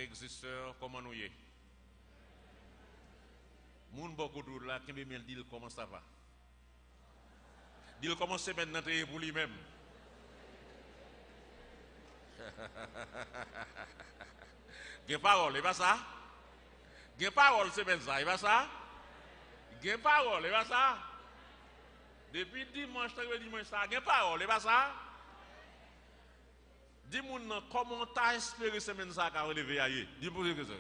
frères et sœurs, comment nous y est? Moun beaucoup de là qui me dit comment ça va. Dit comment c'est maintenant pour lui-même. Gen parole, et pas ça? Gen parole, c'est bien ça, et pas ça? Gen parole, et pas ça? Depuis dimanche, ça, gen parole, et pas ça? Dis-moi comment t'as espéré semaine ça qu'a relevé ailleurs. Dis-moi que ça.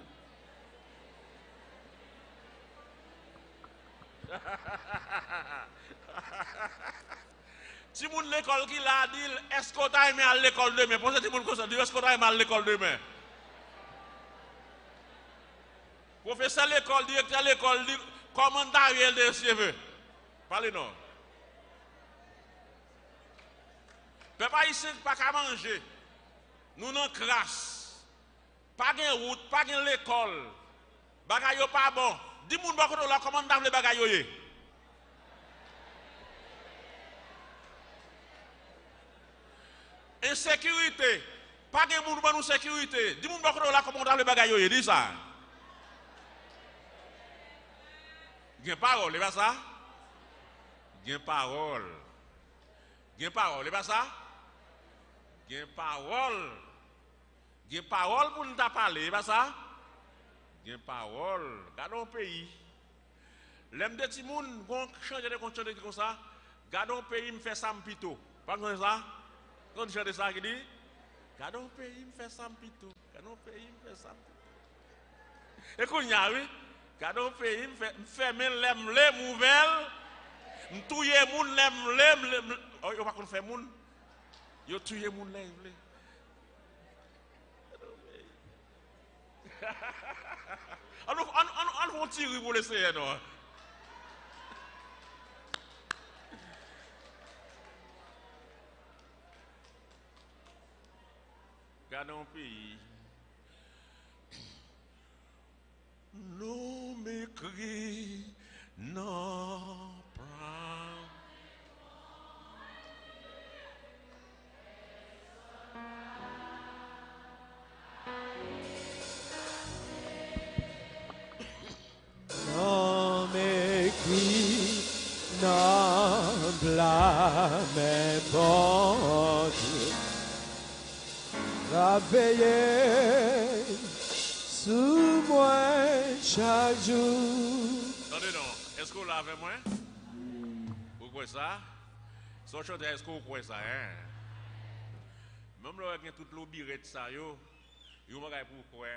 Si moun l'école qui l'a dit, est-ce qu'on t'a aimé à l'école demain? Posez tout le monde comme ça, est-ce qu'on t'a aimé à l'école demain? Professeur l'école, directeur l'école, comment t'as eu de cheveux? Parlez-nous. Papa ici, pas qu'à manger. Nous n'en crasse. Pas de route, pas de l'école. Bagay yo pas bon. Dis-moi comment t'as le bagay yo yé? Insécurité. Pas de monde pour nous sécurité. Dis-moi comment t'as le bagay yo yé? Dis ça. Gen parole, c'est pas ça? Gen parole. Gen parole, c'est pas ça? Gen parole. Gen parole pour nous parler, c'est pas ça? Gen parole. Gardons pays. L'aime de ti moun, gon changer de conscience comme ça. Gardons pays, me fait ça m'pito. Pas comme ça? Quand tu chantes ça qui dit, gardons pays, me fait ça m'pito. Gardons pays, me fait ça m'pito. Et qu'on y a, oui? Gardons pays, me fait l'aime les nouvelles. M'touye moun l'aime. Oh, yo pas qu'on fait moun. Yo touye moun l'aime. On va tirer pour l'essayer, non? Gardons pays. Nous m'écrit, non, prends. Non m'écris, non blâme, bon Dieu. Va veiller sous moi chaque jour. Attendez non, est-ce qu'on l'a avec moi? Vous croyez ça? Son chanteur, est-ce qu'on croit ça? Hein? Même là, il y a toute l'obiré de ça, yo m'agaye pour quoi?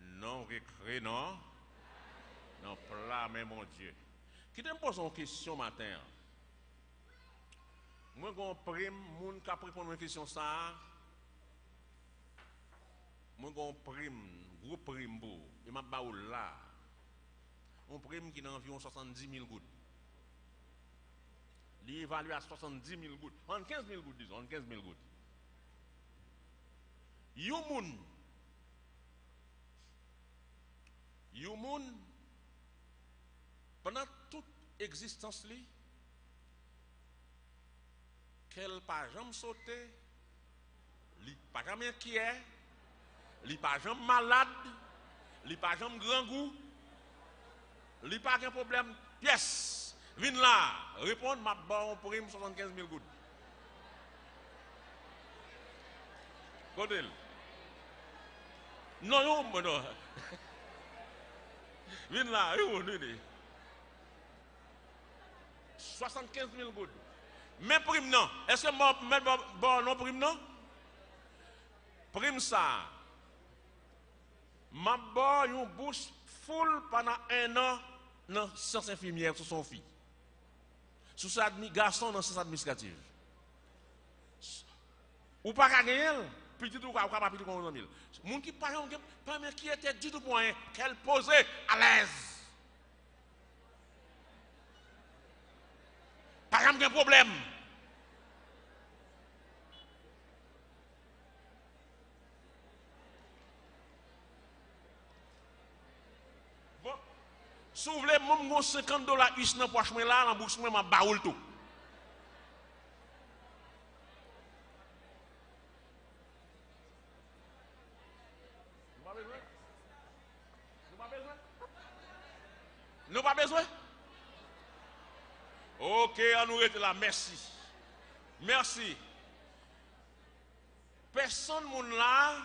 Non, récré, non? Non, plat, mais mon Dieu. Qui te pose une question matin? Moi, j'ai un prime, moun qui a répondre à une question ça. Moi, j'ai un prime, gros prime, et m'a baoul là. Un prime qui est environ 70 000 gouttes. Il est évalué à 70 000 gouttes. En 15 000 gouttes, disons, en 15 000 gouttes. Yon moun, pendant toute existence, qu'elle pas jamais sauté, il pas jamais inquiet, il pas jamais malade, il pas jamais grand goût, il pas de problème. Pièce, viens là, répondre, ma bon pour 75 000 gouttes. Côté. Non, non. Viens là, oui. 75 000 gouttes. Mais prime non. Est-ce que bon non prime non? Prime ça. Ma bon une bouche full pendant 1 an dans sciences infirmières sur son fille. Sous sa garçon dans sciences administratives. Ou pas gagner petit ou pas petit comme 000. Moun qui pas qui était du tout point qu'elle posait à l'aise. Pas de problème. Bon, si vous voulez, mon $50 US dans poche là, dans bouche moi baoul tout. Nous pas besoin? Ok, on nous reste là. Merci. Merci. Personne moun là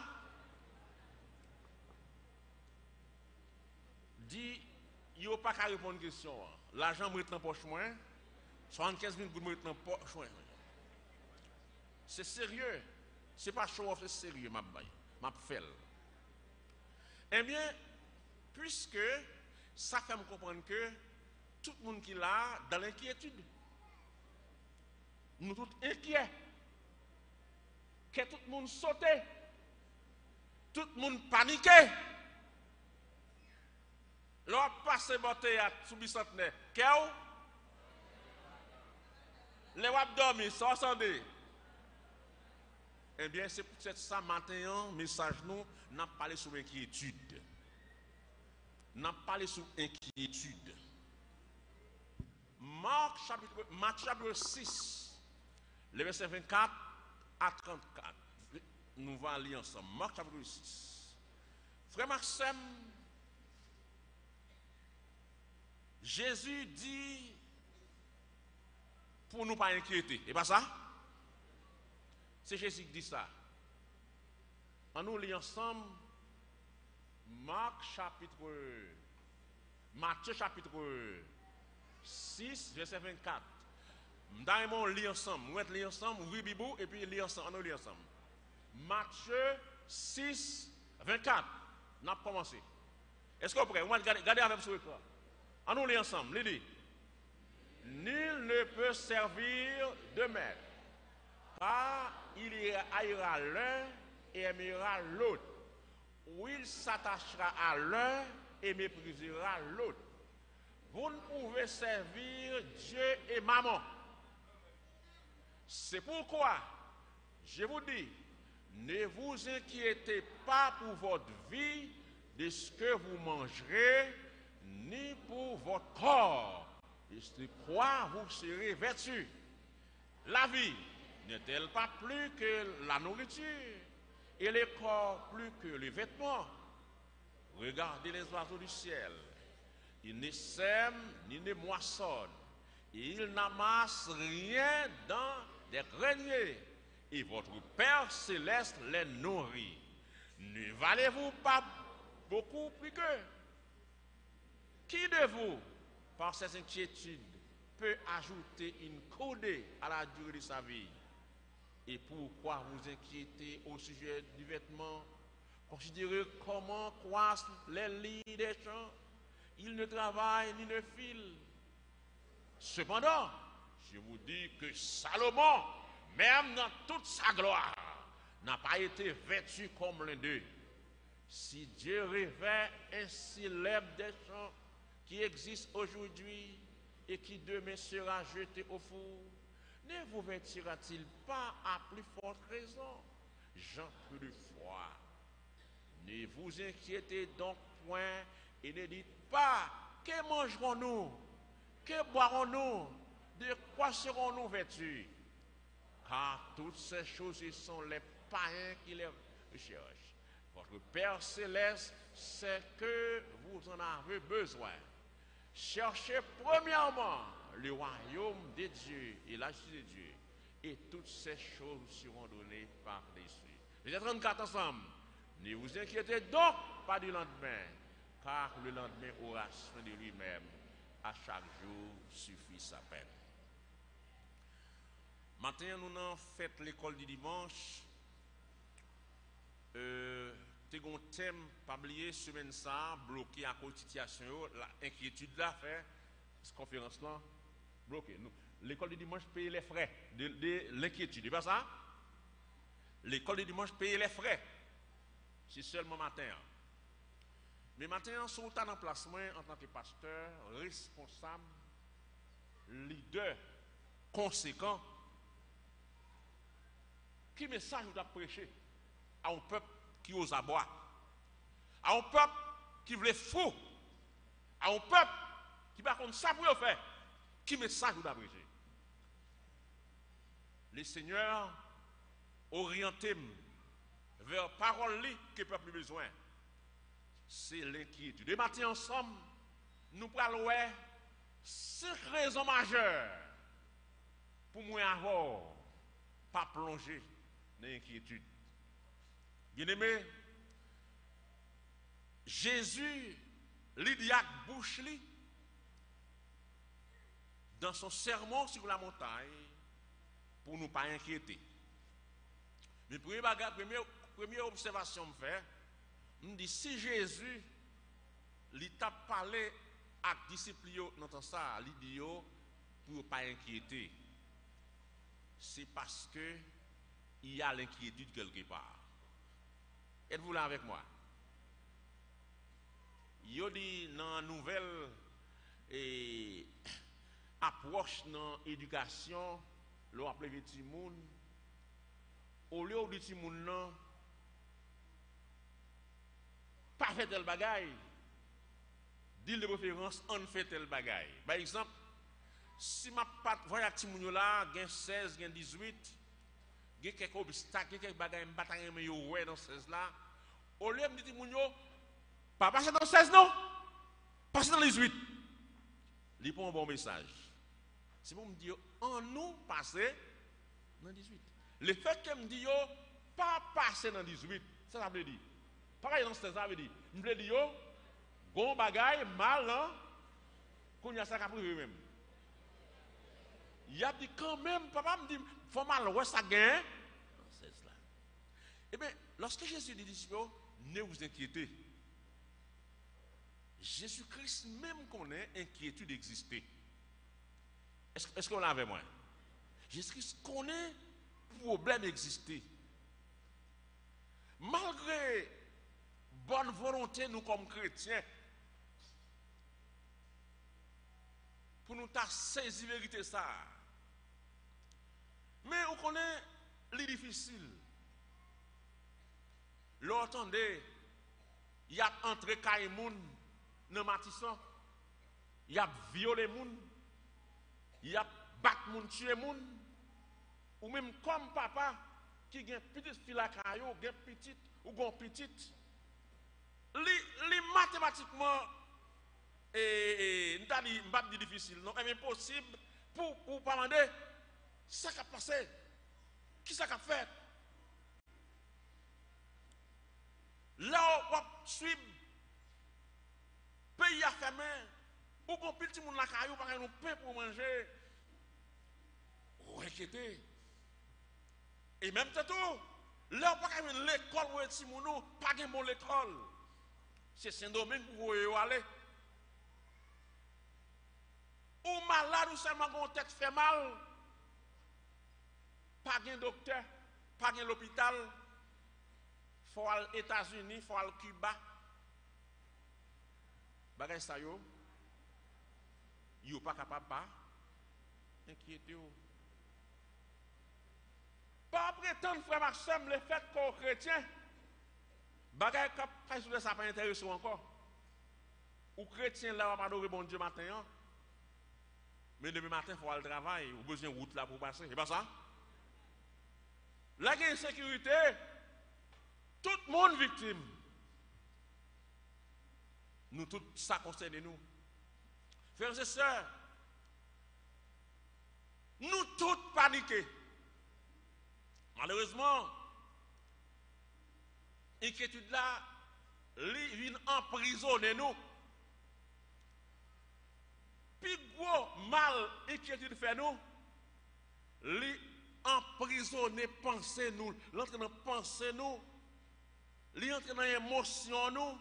dit yo pas qu'à répondre à question. L'argent me dans poche moins. 75 000 pour me dans poche moins. C'est sérieux. C'est pas show off, c'est sérieux m'a fait. Eh bien, puisque ça fait me comprendre que tout le monde qui est là dans l'inquiétude. Nous tous inquiets. Que tout le monde saute. Tout le monde paniqué. L'on passe bataille sous bicentenaire. Qu'est-ce les wap dormi, ça s'entendait. Eh bien, c'est peut-être ça matin, message nous, n'a parlé sur inquiétude. N'a parlé sur inquiétude. Matthieu chapitre 6, le verset 24 à 34. Nous allons lire ensemble. Marc chapitre 6. Frère Maxime, Jésus dit pour nous pas inquiéter. Et pas ça? C'est Jésus qui dit ça. On nous lit ensemble Matthieu chapitre 6, verset 24. Nous lire ensemble. Nous allons lire ensemble, oui, Bibou, et puis lire ensemble. On nous lit ensemble. Matthieu 6, 24. Nous avons commencé. Est-ce que vous êtes prêts? Regardez avec sur l'écran. On nous lit ensemble. Il dit: nul ne peut servir de maître, car il haïra l'un et aimera l'autre, ou il s'attachera à l'un et méprisera l'autre. Vous ne pouvez servir Dieu et maman. C'est pourquoi je vous dis, ne vous inquiétez pas pour votre vie de ce que vous mangerez, ni pour votre corps, de ce quoi vous serez vêtus. La vie n'est-elle pas plus que la nourriture, et le corps plus que les vêtements? Regardez les oiseaux du ciel. Ils ne sèment ni ne moissonnent, et ils n'amassent rien dans des greniers, et votre Père céleste les nourrit. Ne valez-vous pas beaucoup plus qu'eux? Qui de vous, par ses inquiétudes, peut ajouter une coudée à la durée de sa vie? Et pourquoi vous inquiétez au sujet du vêtement? Considérez comment croissent les lits des champs. Ils ne travaillent ni ne filent. Cependant, je vous dis que Salomon, même dans toute sa gloire, n'a pas été vêtu comme l'un d'eux. Si Dieu revêt ainsi l'herbe des champs qui existe aujourd'hui et qui demain sera jeté au four, ne vous vêtira-t-il pas à plus forte raison? Jean, peu de foi. Ne vous inquiétez donc point et ne dites pas: que mangerons-nous? Que boirons-nous? De quoi serons-nous vêtus? Car toutes ces choses, ce sont les païens qui les recherchent. Votre Père céleste sait que vous en avez besoin. Cherchez premièrement le royaume de Dieu et la justice de Dieu, et toutes ces choses seront données par-dessus. Verset 34 ensemble. Ne vous inquiétez donc pas du lendemain, car le lendemain aura soin de lui-même. À chaque jour suffit sa peine. Maintenant, nous avons fait l'école du dimanche. Nous un thème, pas oublier, semaine ça, bloqué à cause de la situation, l'inquiétude là, fait, cette conférence là, bloqué. L'école du dimanche paye les frais de l'inquiétude, c'est pas ça? L'école du dimanche paye les frais. C'est seulement matin. Mais matin, si vous êtes en placement en tant que pasteur, responsable, leader, conséquent, qui message vous a prêché à un peuple qui ose aboyer, à un peuple qui veut fou, à un peuple qui va contre ça pour le faire, qui message vous a prêché? Le Seigneur orienté vers parole que le peuple a besoin. C'est l'inquiétude. De matin ensemble, nous prenons 5 raisons majeures pour moi avoir pas plonger dans l'inquiétude. Bien-aimé, Jésus, l'Idiac bouche dans son sermon sur la montagne pour nous pas inquiéter. Mais première observation me fait, me dit si Jésus il t'a parlé à disciples dans ça, il dit pour ne pas inquiéter. C'est parce que il y a l'inquiétude quelque part. Êtes-vous là avec moi? Il dit dans la nouvelle approche dans l'éducation, l'on appelle les petits moun. Au lieu de petits moun non, pas fait tel bagaille. Dit de préférence, on fait tel bagaille. Par exemple, si ma pat voyage petit moun là, gen 16, gen 18, gen quelques obstacles, gen quelques bagailles bataille mais yo ouais dans 16 là, au lieu de dire moun yo pas passer dans 16 non, passer dans 18. Il prend un bon message. C'est pour me dire en nous passer dans 18. Le fait que me dit yo pas passer dans 18, ça veut dire pareil dans 16 ça veut dire, me veut dire yo bon bagaille mal hein, qu'on y a ça qu'a privé même. Il a dit quand même, papa me dit, faut mal, ouais, ça gagne. C'est cela. Eh bien, lorsque Jésus dit, ne vous inquiétez. Jésus-Christ même connaît inquiétude exister. Est-ce qu'on l'a avec moi? Jésus-Christ connaît problème exister. Malgré bonne volonté, nous comme chrétiens, pour nous saisir la vérité ça. Mais on connaît les difficiles. L'entendez, il y a entré Kaimoun dans Matisson, il y a violé moun, il y a battu moun, tué moun, ou même comme papa qui a une petite fille à caillou, une petite ou une petite, les mathématiquement, nous pas difficile, non, mais impossible pour pas demander. Ça qui a passé, qui ça qui a fait? Là, on va suivre, pays à fermer, ou qu'on petit monde la caillou, parce que nous pain pour manger. Ou inquiété. Et même tout, là, on va pas l'école ou petit monde, pas de bon l'école. C'est Saint-Domingue pour vous aller. Ou malade ou seulement qu'on tête fait mal. Pas de docteur, pas de l'hôpital, il faut aller aux États-Unis, il faut aller à Cuba. Bagay sa yo pas capable pas inquiéter. Pas prétendre frère Maxime le fait qu'on chrétien, bagay que ça pas intéressant encore. Ou chrétien là on va adorer bon Dieu matin, mais demain matin il faut aller travailler, ou besoin de route là pour passer, c'est pas ça? La insécurité, tout le monde victime. Nous, tout ça concerne nous. Frères et sœurs, nous tous paniqués. Malheureusement, l'inquiétude là, vient emprisonner nous. Puis gros mal, l'inquiétude fait nous, emprisonner penser nous, l'entre dans penser nous, l'entre dans émotion nous,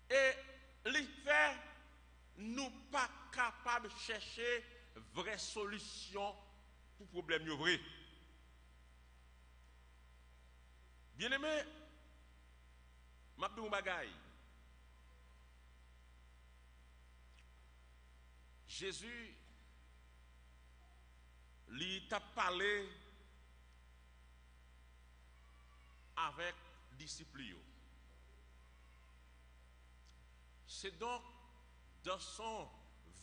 et les fait nous pas capables de chercher vraie solution pour problème vrai. Bien aimé, m'a dit un bagay. Jésus lui t'a parlé avec disciples. C'est donc dans son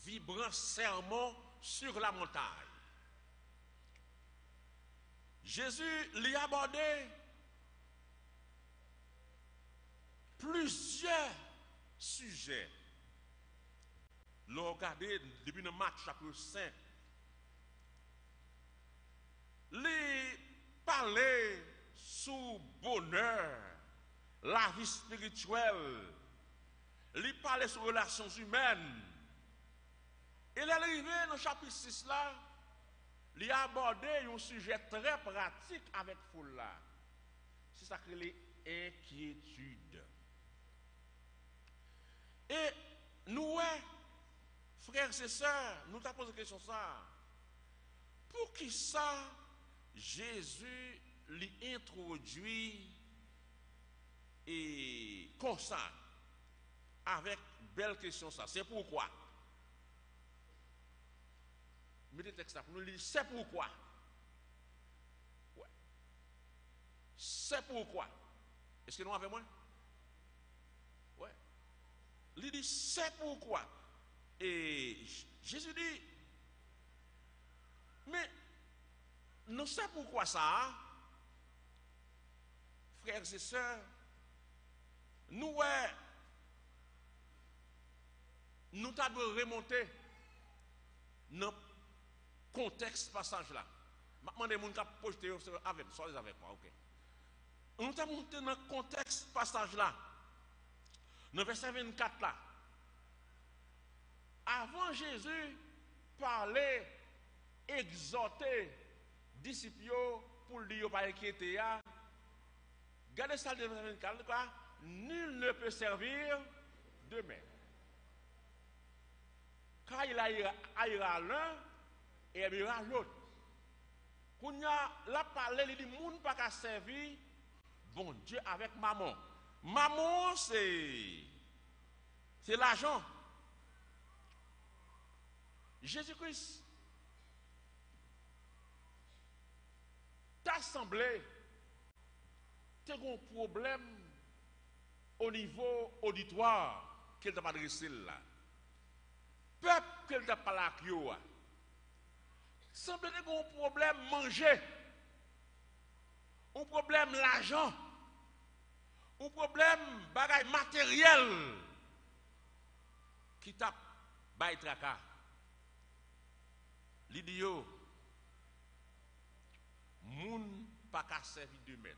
vibrant sermon sur la montagne. Jésus lui a abordé plusieurs sujets le regarder depuis le match chapitre 5. Les parler sous bonheur, la vie spirituelle, les parler sur relations humaines. Et l'arrivée dans le chapitre 6 là, il a abordé un sujet très pratique avec foule là. C'est ça que les inquiétudes. Et nous, frères et sœurs, nous t'avons posé la question ça. Pour qui ça, Jésus l'introduit et comme ça, avec belle question ça. C'est pourquoi. Mettez le texte là pour nous lire. C'est pourquoi. Ouais. C'est pourquoi. Est-ce que nous avons moi? Ouais. Il dit c'est pourquoi. Et Jésus dit, mais nous savons pourquoi ça, frères et sœurs, nous devons remonter dans le contexte passage là. Maintenant, les gens qui projeté avec moi, ok. Nous devons monter dans le contexte passage là. Dans le verset 24 là. Avant Jésus parlait, exhorter disciples pour lui pas inquiéter. Regardez ça le verset 24 quoi. Nul ne peut servir de même. Car il haïra l'un et aimera l'autre. Quand il a parlé, il dit moun pas qu'à servir bon Dieu avec maman. Maman c'est l'argent. Jésus-Christ t'assemblé, tu as un problème au niveau auditoire qu'elle t'a pas adressé là. Peuple qu'elle t'a pas là qui a. Semble que un problème manger, un problème l'argent, un problème bagage matériel qui t'a bail tracas. L'idiot, moun pas qu'à servir de maître.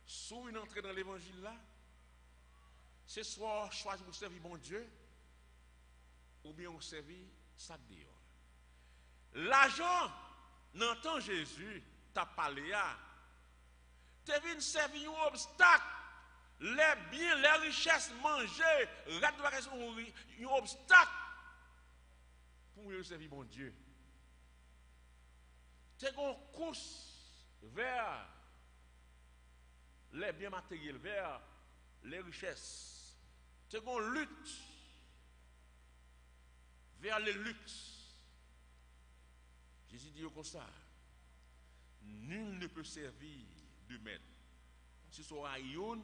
Sous une entrée dans l'évangile là, c'est soit choisir pour servir mon Dieu, ou bien on servir ça dehors. L'argent, n'entend Jésus, t'a parlé à, t'es venu servir un obstacle, les biens, les richesses, manger, un obstacle pour servir mon Dieu. T'es une course vers les biens matériels, vers les richesses. T'es une lutte vers le luxe. Jésus dit comme ça, nul ne peut servir de maître. Si ce sera une,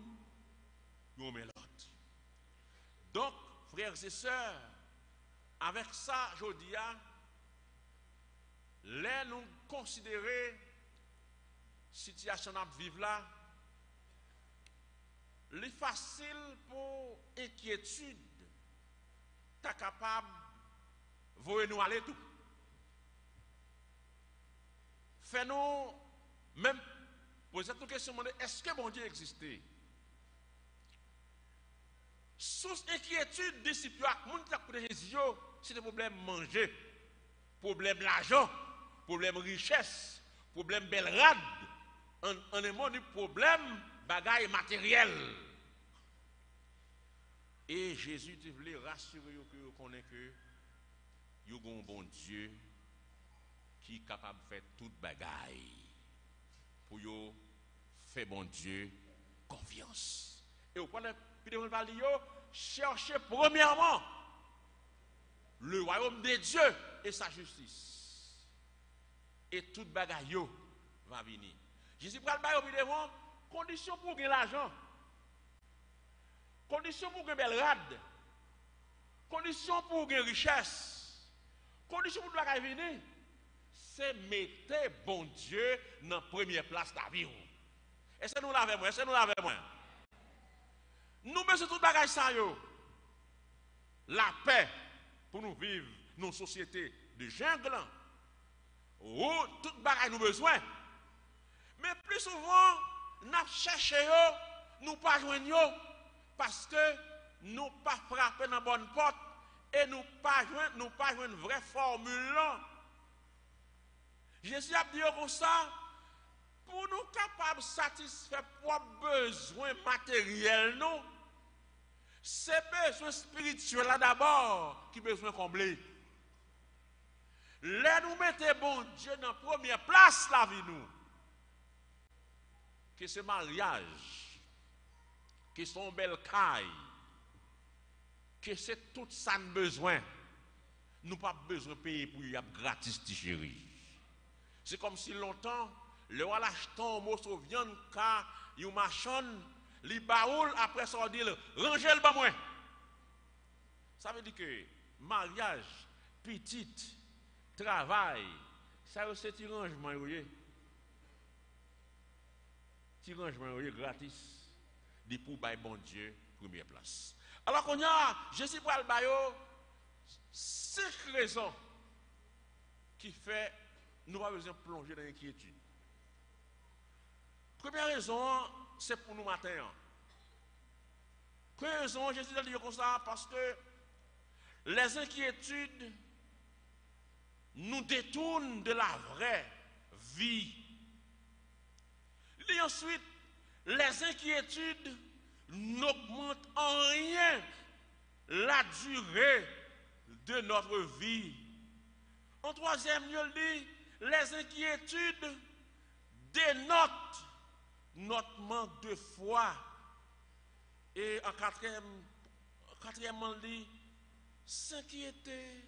nous met l'autre. Donc, frères et sœurs, avec ça, je dis, les nous considérer situation à vivre là, les facile pour inquiétude, t'es capable de voir nous aller tout. Fais-nous même poser cette question, est-ce que bon Dieu existait? Sous inquiétude, disciples, c'est des problèmes manger, problème l'argent, problème richesse, problème belle rade, en un mot du problème bagaille matériel. Et Jésus voulait rassurer que vous connaissez que vous avez un bon Dieu qui est capable de faire toute bagaille pour vous faire bon Dieu confiance. Et vous connaissez, puis vous allez chercher premièrement le royaume de Dieu et sa justice. Et toute bagaille va venir. Jésus prend le bail devant, condition pour gagner l'argent, condition pour gagner belle rade, condition pour gagner richesse, condition pour la venir. C'est mettre bon Dieu dans la première place de la vie. Est-ce que nous l'avons? Est-ce que nous l'avons? Nous mettons tout bagage ça yo. la paix pour nous vivre dans une société de jungle où tout bagaille nous besoin. Mais plus souvent, nous cherchons, nous pas joignons parce que nous pas frapper dans la bonne porte et nous pas joindre une vraie formule. Jésus a dit comme ça, pour nous capables de satisfaire nos besoins matériels, non, c'est besoin spirituel là d'abord qui besoin combler. Là nous mettons bon Dieu dans la première place la vie nous. Que ce mariage, que son bel caille, que c'est tout ça nous besoin. Nous pas besoin de payer pour y avoir gratis chérie. C'est comme si longtemps le roi l'achetant au morceau de viande car il machonne, il baoule après ça dit rangez le bas moins. Ça veut dire que mariage, petite, travail, ça c'est un rangement gratis. Dit pour bailler bon Dieu première place. Alors qu'on a Jésus pour le baillot 5 raisons qui fait nous pas besoin de plonger dans l'inquiétude. Première raison, c'est pour nous matin. Première raison, Jésus a dit comme ça, parce que les inquiétudes nous détournent de la vraie vie. Et ensuite, les inquiétudes n'augmentent en rien la durée de notre vie. En troisième lieu, il dit, les inquiétudes dénotent notre manque de foi. Et en quatrièmement, il dit, s'inquiéter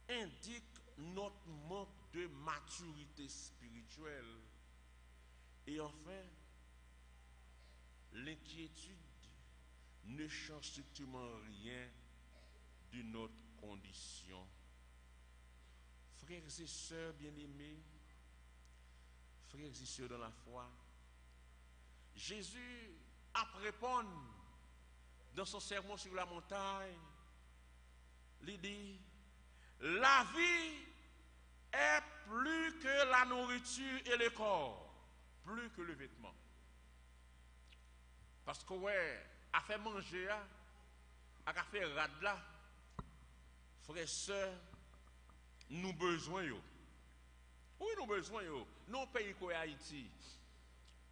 indique notre manque de maturité spirituelle. Et enfin, l'inquiétude ne change strictement rien de notre condition. Frères et sœurs bien-aimés, frères et sœurs dans la foi, Jésus a répondu dans son sermon sur la montagne, il dit, la vie est plus que la nourriture et le corps, plus que le vêtement. Parce que ouais, à faire manger, à faire rad là, frères et sœurs, nous besoin yo. Oui, nous besoin yo. Nous pays comme Haïti,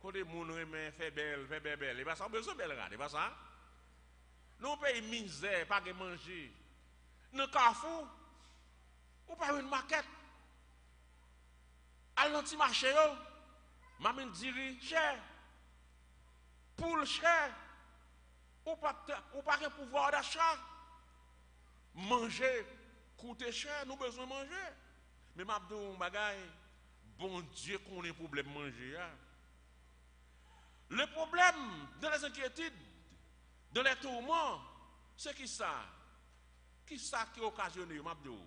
quand les gens fait belle, et pas ça besoin belle rad, et pas ça. Nous pays misère, pas de manger. Nous Carrefour, ou pas une maquette. À l'anti-marché yo, maman diri cher. Poule cher, ou pas de pouvoir d'achat. Manger coûte cher, nous besoin de manger. Mais m'abdou bagay, bon Dieu qu'on ait problème de manger. Le problème dans les inquiétudes, dans les tourments, c'est qui ça? Qui ça qui occasionne, m'abdou?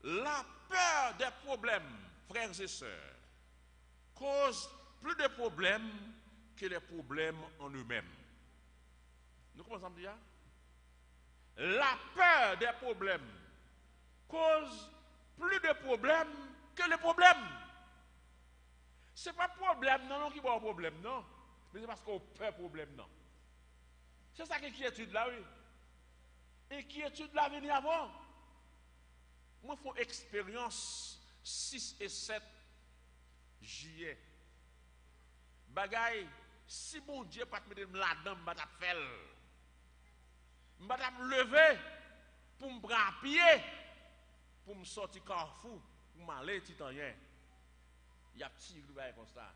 La peur des problèmes, frères et sœurs, cause plus de problèmes que les problèmes en eux-mêmes. Nous commençons à dire? La peur des problèmes cause plus de problèmes que les problèmes. Ce n'est pas problème, non, qui va au problème, non. Mais c'est parce qu'on peur problème, non. C'est ça qui est inquiétude là, oui. Inquiétude là, venir avant. Moi, je fais expérience 6 et 7 juillet. Bagay, si bon Dieu pas te mettre là-dedans, je vais te faire. Je vais te lever pour me prendre à pied, pour me sortir Carrefour, pour m'aller titanien. Il y a petit groupe comme ça.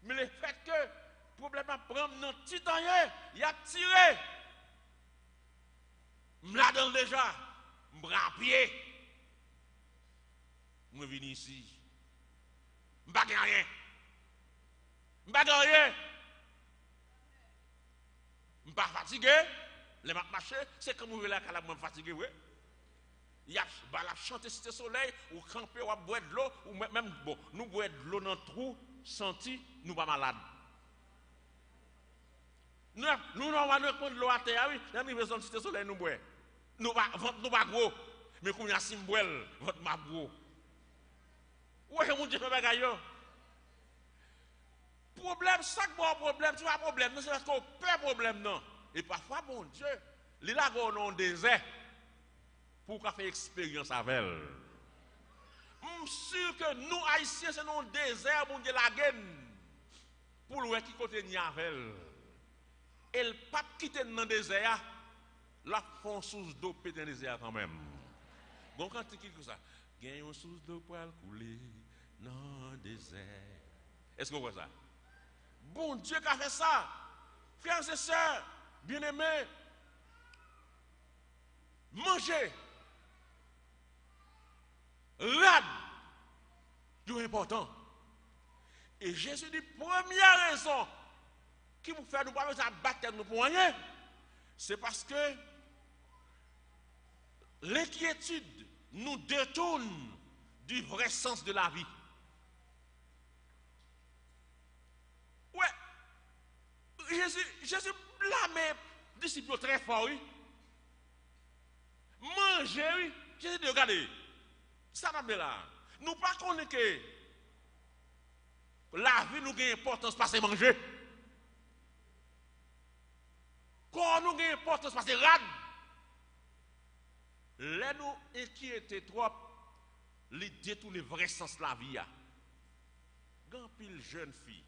Mais le fait que le problème est de prendre dans titanien, il y a tiré. Je la donne déjà, je me prends à pied. Je viens ici. Je ne vais pas rien. Je ne vais pas rien. Je ne suis pas fatigué. Les marcher, c'est comme vous voulez la calme, je suis fatigué. Il y a la chanter cité soleil, ou camper, ou boire de l'eau, ou même, bon, nous boire de l'eau dans le trou, senti, nous pas malades. Nous allons prendre l'eau à terre, oui. Nous avons besoin de cité soleil, nous boire. Nous pas gros. Mais comme il y a symbole, votre m'a gros. Où est-ce que mon Dieu fait bagaille? Problème, chaque bon problème, tu as un problème, c'est parce qu'on peut problème, non. Et parfois, mon Dieu, il a un désert pour faire expérience avec elle. Je suis sûr que nous, Haïtiens, c'est un désert, mon Dieu, la gaine, pour le qui côté ni avec elle. Et le pape qui est dans le désert, la font sous d'eau pété dans le désert quand même. Bon, quand tu dis ça, il y a une source d'eau pour couler dans le désert. Est-ce que vous voyez ça? Bon Dieu qui a fait ça. Frères et sœurs, bien-aimés, mangez. Rad, c'est important. Et Jésus dit, première raison qui vous fait nous pas besoin de battre nous pour rien, c'est parce que l'inquiétude nous détourne du vrai sens de la vie. Ouais, Jésus blâme les disciples très fort, oui. Manger, oui. Jésus dit, regardez, ça va bien là. Nous ne connaissons pas que la vie nous a importance parce que manger. Quand nous avons importance parce que rad. Là nous inquiéter trop, l'idée tout le vrai sens de la vie. Quand pile jeune fille,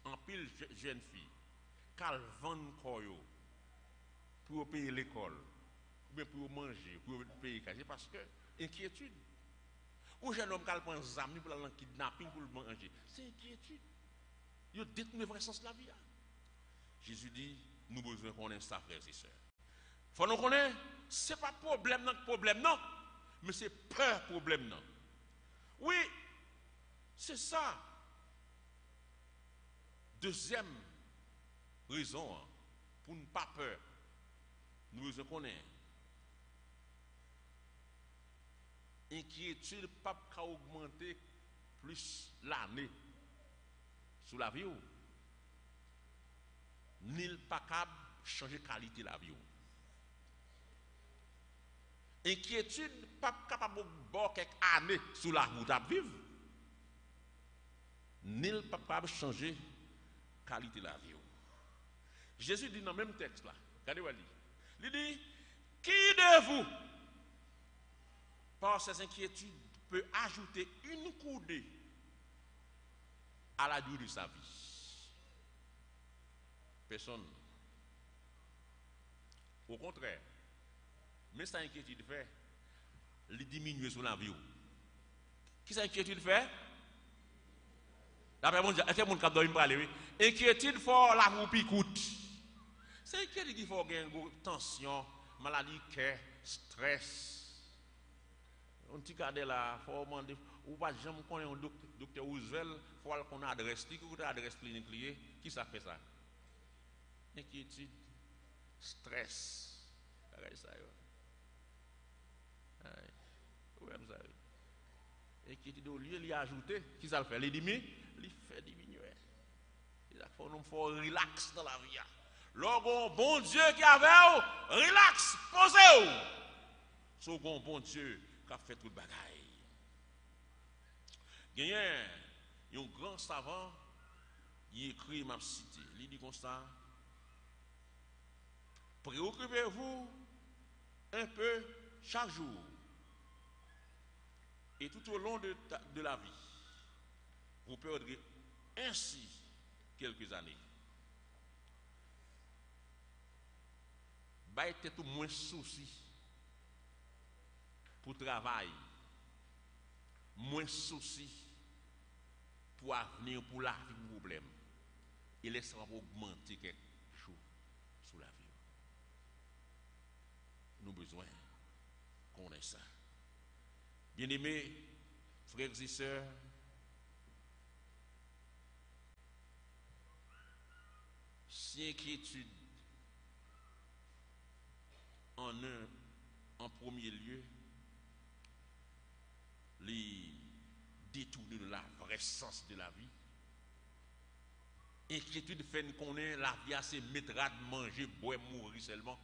en pile jeune fille, qu'elle vend koyo pour payer l'école, ou bien pour manger, pour payer casier, parce que inquiétude. Ou jeune homme qui prend des amis pour aller kidnapping pour le manger, c'est inquiétude. Il détruit le vrai sens de la vie. Jésus dit, nous avons besoin qu'on ait ça, frères et sœurs. Il faut nous connaître, ce n'est pas problème, non, mais c'est peur, problème, non. Oui, c'est ça. Deuxième raison, pour ne pas peur, nous devons connaître. Inquiétude, pas augmenter plus l'année sous la vie. Ni pas capable changer qualité de la vie. Inquiétude, pas capable de boire quelques années sous la route à vivre. Ni pas capable de changer qualité de la vie. Jésus dit dans le même texte là, regardez-vous, il dit, qui de vous, par ses inquiétudes, peut ajouter une coudée à la durée de sa vie? Personne. Au contraire, mais cette inquiétude fait, il diminue sur la vie. Qui cette inquiétude fait? D'après mon Dieu, est-ce que mon cap doit me parler? Oui. Inquiétude fort la roue picoute. C'est inquiétude qui faut gagner tension, maladie, cœur, stress. On petit cadre là, faut demander ou pas jamais connaître un docteur Roosevelt, faut qu'on adresse qui ou adresse clinique lié, qui ça fait ça? Inquiétude, stress. Regardez ça. Inquiétude au lieu d'y ajouter, qui ça le fait? Il diminue, il fait diminuer. Il faut nous faire relax dans la vie. Lorsqu'on bon Dieu qui avait, relax, posez-vous. C'est un bon Dieu qui a fait tout le bagaille. Il y a un grand savant, il écrit ma cité. Il dit comme ça, préoccupez-vous un peu chaque jour et tout au long de la vie. Vous perdrez ainsi quelques années. Bah, peut-être moins souci pour travail, moins souci pour avenir, pour la vie, pour problème. Et laissera augmenter quelque chose sous la vie. Nous avons besoin qu'on ait ça. Bien-aimés, frères et sœurs, si inquiétude en premier lieu, les détourner de la vraie sens de la vie, inquiétude fait nous connaître la vie à ses mettra de manger, boire, mourir seulement.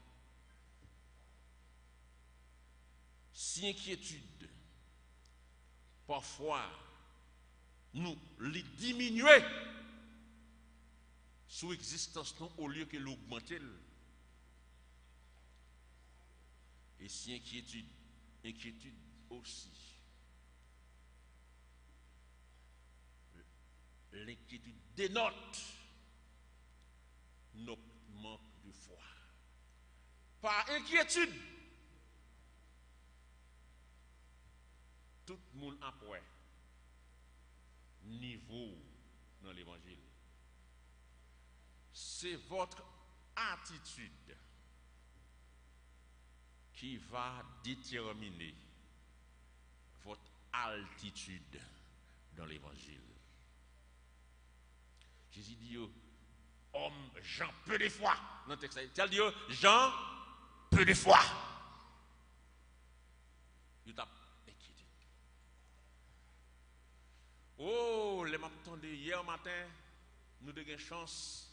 Si inquiétude, parfois, nous les diminuer sous existence nous au lieu que l'augmenter. Et si inquiétude aussi. L'inquiétude dénote notre manque de foi. Par inquiétude, tout le monde a point niveau dans l'évangile. C'est votre attitude qui va déterminer votre altitude dans l'évangile. Jésus dit, homme, Jean, peu de foi. Dans le texte, il dit, Jean, peu de foi. Il t'a inquiété. Oh, les m'attendais hier matin, nous avons une chance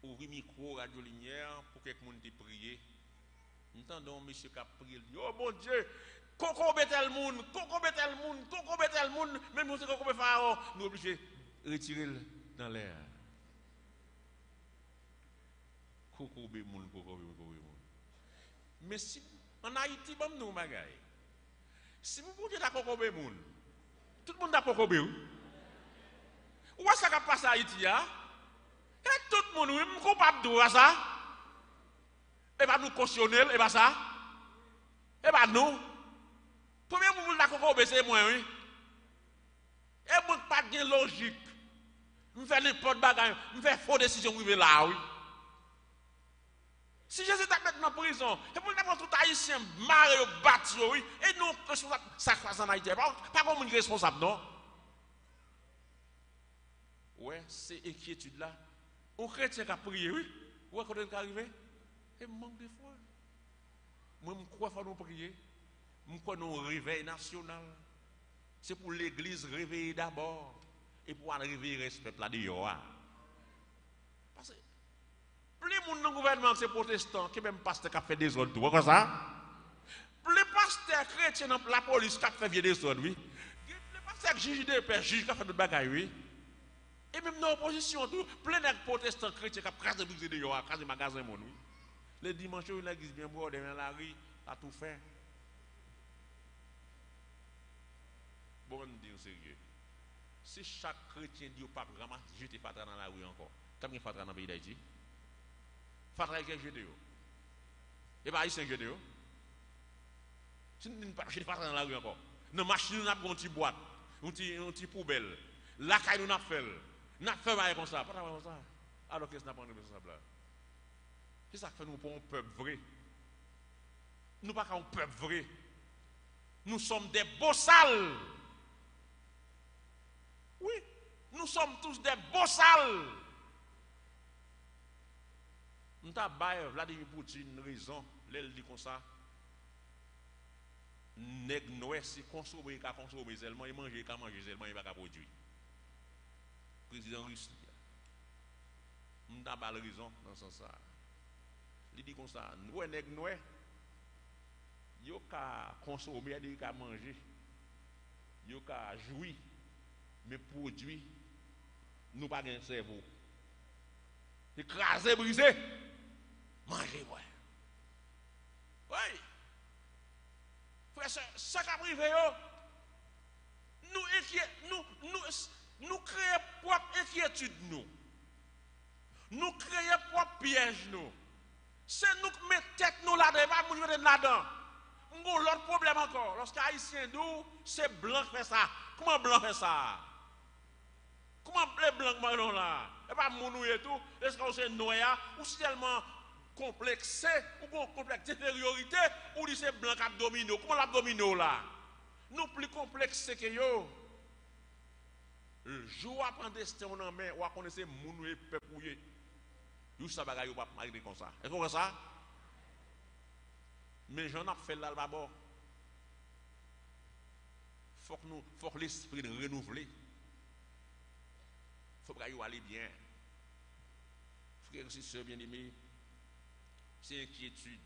d'ouvrir le micro, radio lumière, pour que quelqu'un te prie. Nous entendons monsieur qui a prié. Oh mon Dieu, Coco tel monde, même nous, c'est Coco Pharaon, nous sommes obligés de retirer dans l'air. Coco monde. Mais si en Haïti, nous bagaille. Si vous pouvez la Coco monde, tout le monde a Coco Bé. Où est-ce que ça passe à Haïti? Et tout le monde est coupable de ça. Et bien nous cautionner, et bien ça. Et bien nous. Premier moment la Coco Bé, c'est moi, oui. Et moi, pas de logique. Je fais n'importe quoi, je fais faux décision pour arriver là, oui. Si Jésus t'a mis en prison, et pour n'importe tout haïtien, marre, battu, oui, et nous, ça passe en Haïti, pas comme une responsable, non? Ouais, c'est inquiétude là. On chrétien qui a prié, oui. Où est-ce qu'on est arrivé? Et manque de foi. Moi, je crois qu'il faut nous prier. Je crois nous réveil national. C'est pour l'église réveiller d'abord. Et pour réveiller ce peuple là dehors. Parce que plus de monde dans le gouvernement c'est protestant, qui même pasteur qui a fait des ordres, vous voyez ça? Plus de pasteurs chrétiens dans la police qui a fait des ordres, oui. Plus de pasteurs juge de paix, juge qui a fait des bagailles, oui. Et même dans l'opposition, plein de protestants chrétiens qui ont crasé des dehors, crasé des magasins, oui. Les dimanches, l'église bien boire, dans la rue, a tout fait. Bon, dire sérieux. Si chaque chrétien dit pas vraiment jeter fatra dans la rue encore, combien de fatra dans le pays d'Haïti? Fatra est jeté. Et pas ici jeté. Si nous ne pas jeter fatra dans la rue encore, nos machines nous avons une petite boîte, une petite poubelle, la caille nous avons fait, nous avons fait comme ça, pas comme ça. Alors qu'est-ce que nous avons fait là? C'est ça qui fait nous pour un peuple vrai. Nous ne sommes pas un peuple vrai. Nous sommes des bossales. Oui, nous sommes tous des bossales. Nous avons Vladimir Poutine raison. Il dit comme ça. Nèg Noé, si consommer, il consomme seulement, il mange, il mange seulement, il va pas produire. Président russe. Nous avons raison dans ce sens. Il dit comme ça, nous, nèg Noé, yo ka consommer, il ka manger, yo ka jouir, mais produit, nous pas un cerveau. Écraser, briser, manger, ouais. Oui. Frère, ça qui a privé, nous créons propre inquiétude, nous créons propre piège, c'est nous qui mettons tête nous là-dedans, pas nous mettre là-dedans. L'autre problème encore, lorsque Haïtien d'où, c'est blanc qui fait ça. Comment blanc fait ça? Comment les blancs sont là? Et pas mounou et tout, est-ce que c'est noir ou c'est tellement complexé, ou complexe d'infériorité, ou c'est blanc qui a dominé? Comment l'a dominé là? Nous plus complexés que yo. Le jour après destin on en met, ou à connaître mounou et peuple. Vous savez pas vous pas marquer comme ça. Est-ce que vous ça? Mais j'en ai fait là d'abord. Faut que l'esprit renouvelé. Faut que vous aller bien. Frères et sœurs bien-aimés, c'est l'inquiétude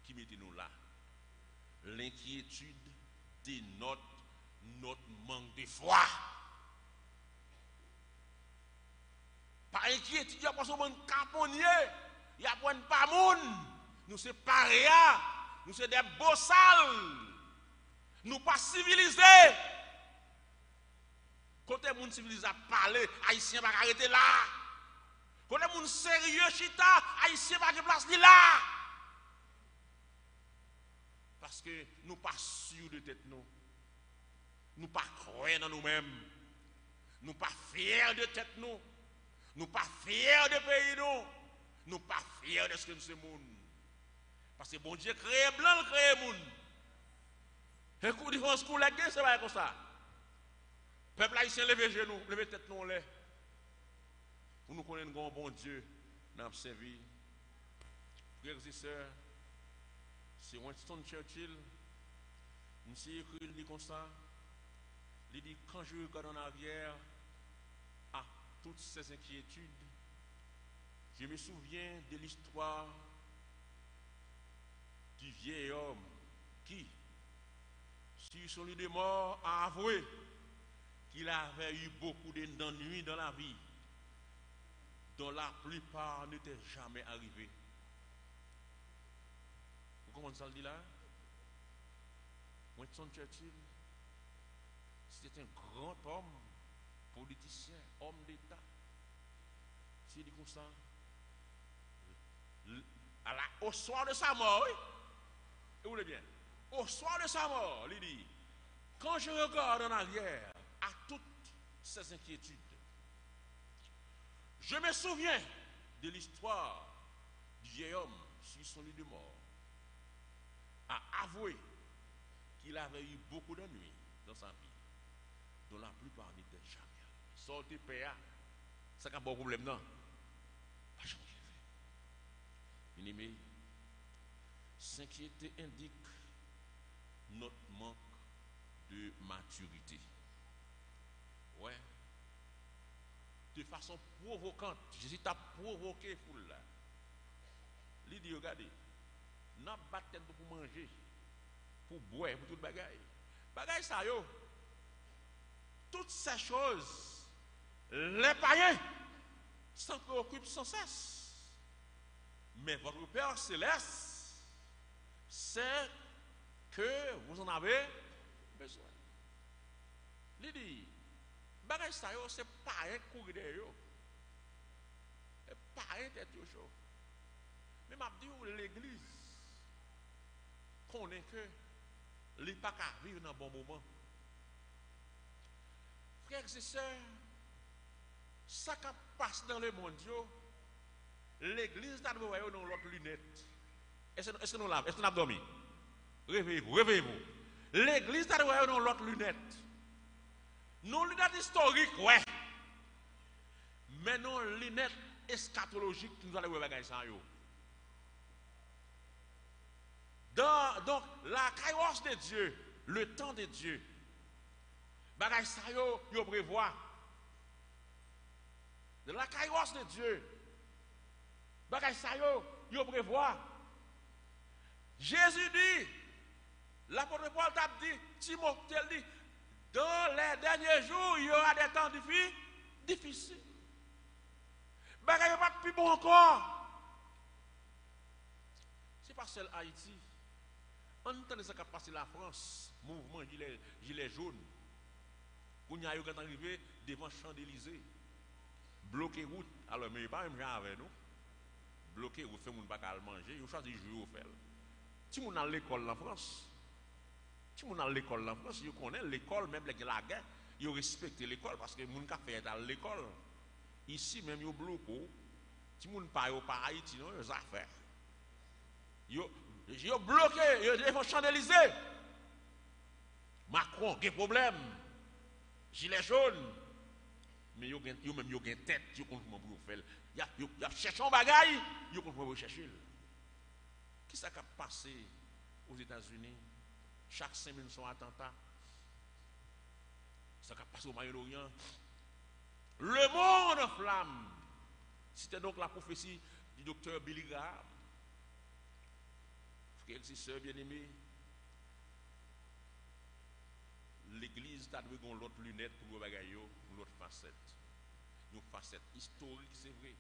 qui met nous là. L'inquiétude dénote notre manque de foi. Pas inquiétude, il y a pas seulement caponnier, il y a pas pas moun. Nous c'est paria, nous c'est des beaux sales. Nous pas civilisés. Côté moun civilisé à parler, haïtien pas arrêter là. Côté moun sérieux chita, haïtien pas de place là. Parce que nous pas sûrs de tête nous. Nous pas croyants dans nous-mêmes. Nous pas fiers de tête nous. Nous pas fiers de pays nous. Nous pas fiers de ce que nous sommes. Parce que bon Dieu crée blanc, crée moun. Et coup de France, coup la guerre, c'est pas comme ça. Peuple haïtien, levez genoux, levez tête nous en l'air. Pour nous connaître un bon Dieu, nous avons servi. Frères et sœurs, c'est Winston Churchill, monsieur écrit, il dit comme ça. Il dit, quand je regarde en arrière à toutes ces inquiétudes, je me souviens de l'histoire du vieil homme qui, sur son lit de mort, a avoué qu'il avait eu beaucoup d'ennuis dans la vie, dont la plupart n'étaient jamais arrivés. Vous comprenez ça le dit là? Winston Churchill, c'était un grand homme, politicien, homme d'État. C'est dit comme ça. Au soir de sa mort, oui, vous voulez bien, au soir de sa mort, il dit, quand je regarde en arrière à toutes ces inquiétudes, je me souviens de l'histoire du vieil homme sur son lit de mort, a avoué qu'il avait eu beaucoup d'ennuis dans sa vie, dont la plupart n'étaient jamais arrivés. Sortez PA, ça n'a pas de problème, non? Pas jamais fait. Bien-aimé, s'inquiéter indique notre manque de maturité. Ouais. De façon provocante, Jésus t'a provoqué foule là. Il dit, regardez, n'a pas tête pour manger, pour boire, pour tout le bagaille. Bagaille ça yo. Toutes ces choses, les païens s'en préoccupent sans cesse. Mais votre Père céleste, c'est que vous en avez besoin. Il dit, bagay sa yo, c'est pas un courir de yo. C'est pas un tête yo chaud. Mais m'a dit l'église connaît que les pas qu'à vivre dans un bon moment. Frères et sœurs, ça qui passe dans le monde, l'église n'a pas dans l'autre lunette. Est-ce que nous l'avons? Est-ce que nous avons dormi? Réveillez-vous, réveillez-vous. L'église n'a pas dans l'autre lunette. Nos lunettes historiques, ouais. Mais nos lunettes eschatologiques, nous allons voir les ça. Donc, la kairos de Dieu, le temps de Dieu, bagay sa yo prévoit. De la kairos de Dieu, bagay sa yo prévoit. Jésus dit, l'apôtre Paul t'a dit, Timothée dit, dans les derniers jours, il y aura des temps difficiles. Bagay pas plus bon encore. C'est pas seul Haïti. On entend ça qui a passé la France, mouvement gilet jaune. Quand il y a eu arrivé devant Champs-Élysées, bloquer route. Alors, mais il n'y a pas même gens avec nous. Bloquer route, fait mon pas à manger, il choisit de jouer au fer. Si on a l'école en France, si on a l'école en France, ils connaissent l'école, même les la guerre, ils respectent l'école parce que les gens qui fait à l'école, ici même, ils bloquent. Si on ne parle pas Haïti, ils ont affaires. Ils ont bloqué, ils ont Champs-Élysées. Macron, quel problème? Gilet jaune. Mais ils ont une tête, ils ont comment pour faire. Ils ont cherché un bagage, ils ont comment chercher. Qu'est-ce qui a passé aux États-Unis? Chaque 5 minutes sont attentats. Ça qui a passé au Moyen-Orient. Le monde en flamme. C'était donc la prophétie du docteur Billy Graham. Frères et sœurs bien-aimés, l'église a dû l'autre lunette pour le bagaille, pour l'autre facette. Une facette historique, c'est vrai.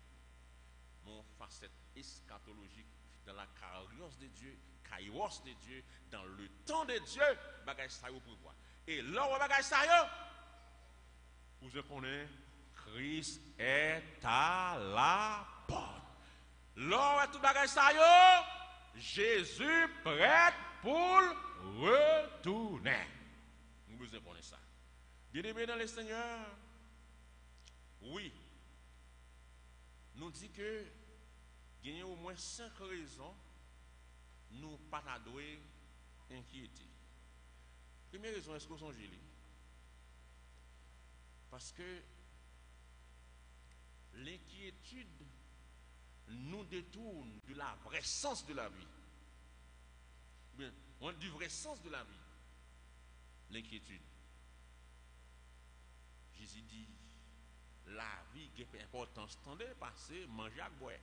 Mais une facette eschatologique dans la carrière de Dieu, kairos de Dieu, dans le temps de Dieu, bagaille ça pour voir. Et là où bagaille ça, vous connaissez, Christ est à la porte. Là où tout bagaille ça, Jésus prêt pour retourner. Vous connaissez ça. Bien-aimés dans le Seigneur, oui, nous dit que il y a au moins 5 raisons nous pas d'adouer inquiéter. Première raison, est-ce que vous songez? Parce que l'inquiétude nous détourne de la vraie sens de la vie. Bien, du vrai sens de la vie. L'inquiétude. Jésus dit, la vie qui est importante, tendez passer, manger à boire.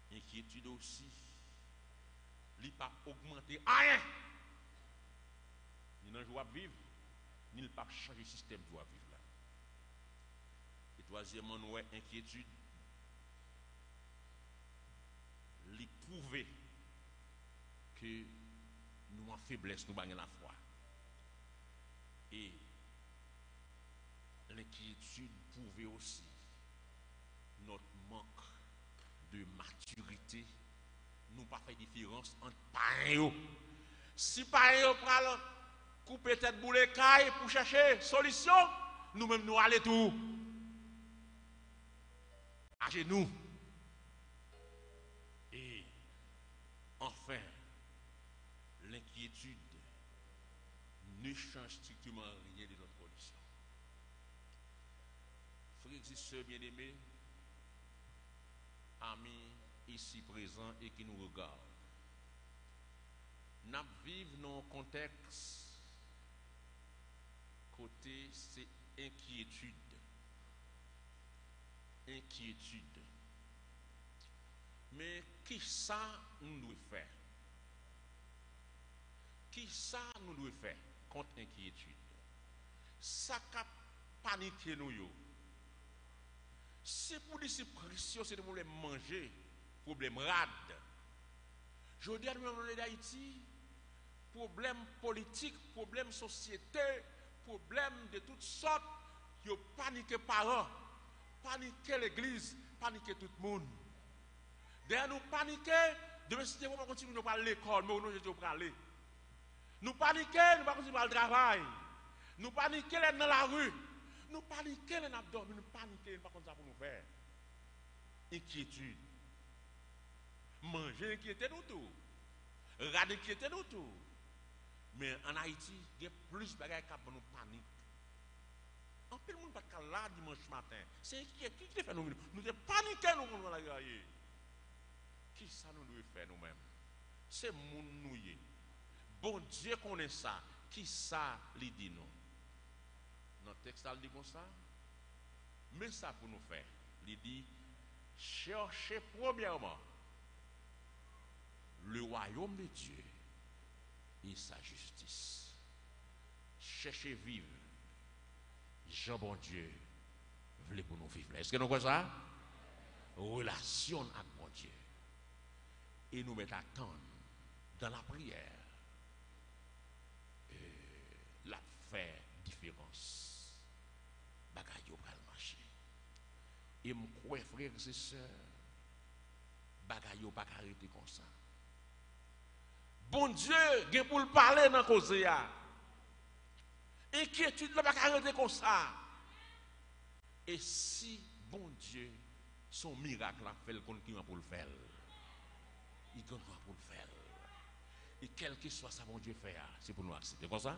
Inquiétude aussi, il pas augmenter rien. Ni dans le joie vivre, ni il pas changer le système de joie vivre là. Et troisièmement, nous avons inquiétude, il prouver que nous en faiblesse, nous avons la foi. Et l'inquiétude prouve aussi notre manque de maturité. Nous pas fait différence entre parents. Si parents prennent couper tête boule caille pour chercher solution, nous-mêmes nous allons tout à genoux. Et enfin, l'inquiétude ne change strictement rien de notre condition. Frères et sœurs bien-aimés, amis ici présents et qui nous regardent, nous vivons dans un contexte côté c'est inquiétude. Inquiétude. Mais qui ça nous doit faire? Qui ça nous doit faire contre inquiétude? Ça qui paniquer nous yo. C'est pour disciples précieux, c'est de problème manger, problème rade. Je dis à nous d'Haïti, problème politique, problème société, problème de toutes sortes, yo paniquer parents, paniquer l'église, paniquer tout le monde. D'ailleurs nous paniquer, demain si on va continuer à parler à l'école, mais nous je vais aller. Nous paniquer, nous va continuer à travail. Nous paniquer dans la rue. Nous paniquons, nous dormons, nous paniquons, pas comme ça pour nous faire. Inquiétude. Manger, inquiéter nous tout. Rade, inquiéter nous tout. Mais en Haïti, il y a plus de choses qui nous paniquent. En plus, le monde pas là dimanche matin. C'est inquiétude qui fait nous. Nous sommes paniqués, nous sommes la guerre. Qui ça nous doit faire nous-mêmes? C'est mon nouillé. Bon Dieu connaît ça. Qui ça lui dit nous? Notre texte dit comme ça. Mais ça pour nous faire. Il dit, cherchez premièrement le royaume de Dieu et sa justice. Cherchez vivre. Jean bon Dieu voulait pour nous vivre. Est-ce que nous voyons ça? Relation avec mon Dieu. Et nous mettons à attendre dans la prière. La faire différence. Bagaille au marcher. Et mon croix, frères et sœurs, bagaille au pas arrêter comme ça. Bon Dieu, il pour le parler dans la cause. Inquiétude ne pas arrêter comme ça. Et si bon Dieu, son miracle a fait le continue pour le faire. Il continue pour le faire. Et quel que soit ça, bon Dieu fait, c'est pour nous accepter. Comme ça,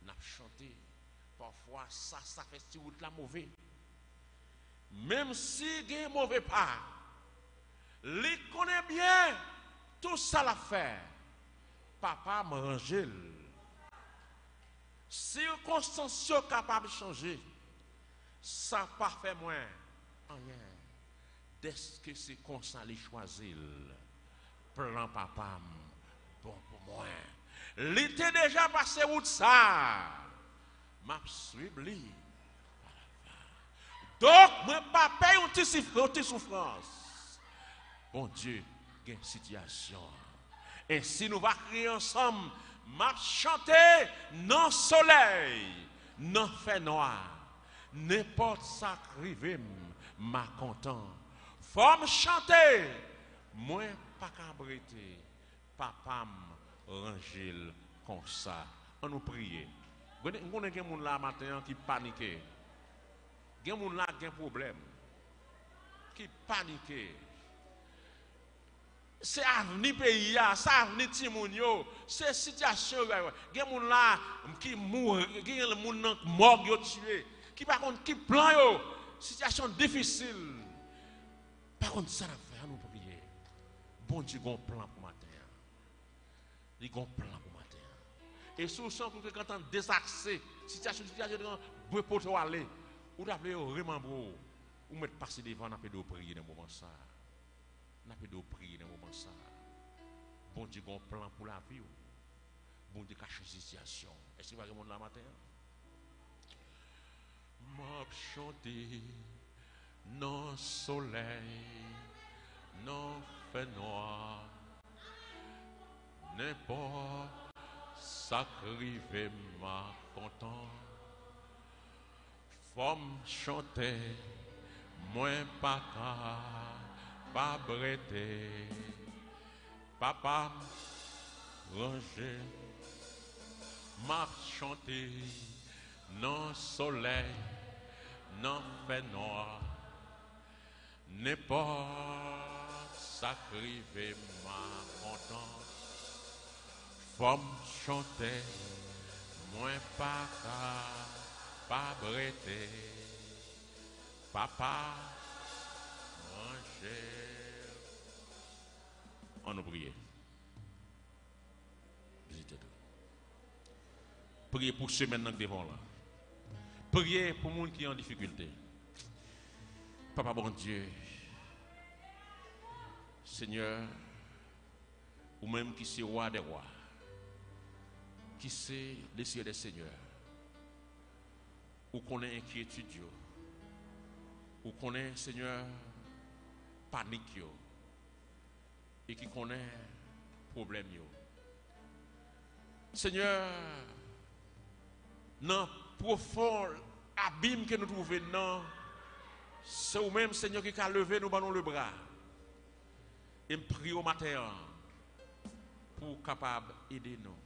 nous avons chanté. Parfois, ça fait si route la mauvais. Même si il y a mauvais pas, il connaît bien tout ça la fait. Papa mange. Circonstances capables de changer, ça pas fait moins. Rien. Dès que c'est comme ça, les choisir, plan papa, bon pour moi. L'été déjà passé route ça. M'a suivre lui. Donc, moi pas paye une petite souffrance. Bon Dieu, il y a une situation. Et si nous va crier ensemble, m'a chanter non soleil, non fait noir. N'importe ça crive, m'a content. Faut me chanter. Moi pas cabrité. Papa rangil comme ça. On nous prie. On a des gens là matin qui paniquent. Il y a des gens là qui ont un problème. Qui paniquent. C'est avenir pays, c'est avenir Timounio, c'est situation. Il y a des gens là qui mourent, qui ont des gens morts, tués, qui par contre qui plan yo, situation difficile. Par contre ça fait à nous prier. Bon Dieu, il y a un plan pour matin. Il y a un plan pour matin. Et sous son que quand on désaxé, situation vous pouvez aller, ou d'appeler vraiment beau, ou mettre passer devant, on a de prier dans le moment ça. On a de prier dans le moment ça. Bon Dieu, un plan pour la vie. Bon Dieu, cache une situation. Est-ce qu'il va y avoir la matin? M'a chanté, non soleil, non fait noir, n'importe ça crive m'a content. Femme chanter, moins pas pas breté, papa ranger, m'a chanté, non soleil, non fait noir, n'importe ça crive ma content. Femme chanter, moins pas breté, papa ranger. On nous prie. Priez pour ceux maintenant qui devant là. Priez pour les gens qui sont en difficulté. Papa bon Dieu, Seigneur, ou même qui c'est roi des rois, qui c'est le Seigneur des seigneurs, ou qu'on ait inquiétude, ou qu'on ait, Seigneur, panique, et qui connaît problème. Seigneur, dans le profond abîme que nous trouvons, c'est vous-même, Seigneur, qui a levé nous dans le bras. Et me prie au matin pour capable aider nous.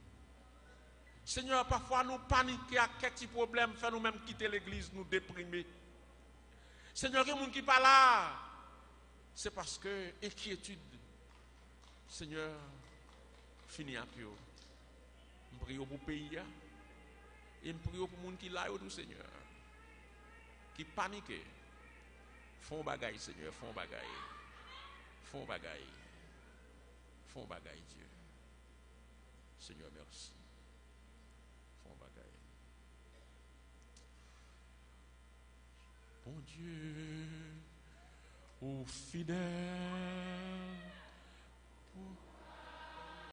Seigneur, parfois nous paniquons à quelques problèmes, fait nous-mêmes quitter l'église, nous déprimer. Seigneur, il y a des gens qui ne sont pas là. C'est parce que inquiétude, Seigneur, fini à Pio. Je prie pour le pays. Et je prie pour les gens qui sont là, Seigneur. Qui paniquent. Font bagaille, Seigneur, font bagaille. Font bagaille. Font bagaille, Dieu. Seigneur, merci. Font bagaille. Bon Dieu, ô fidèle.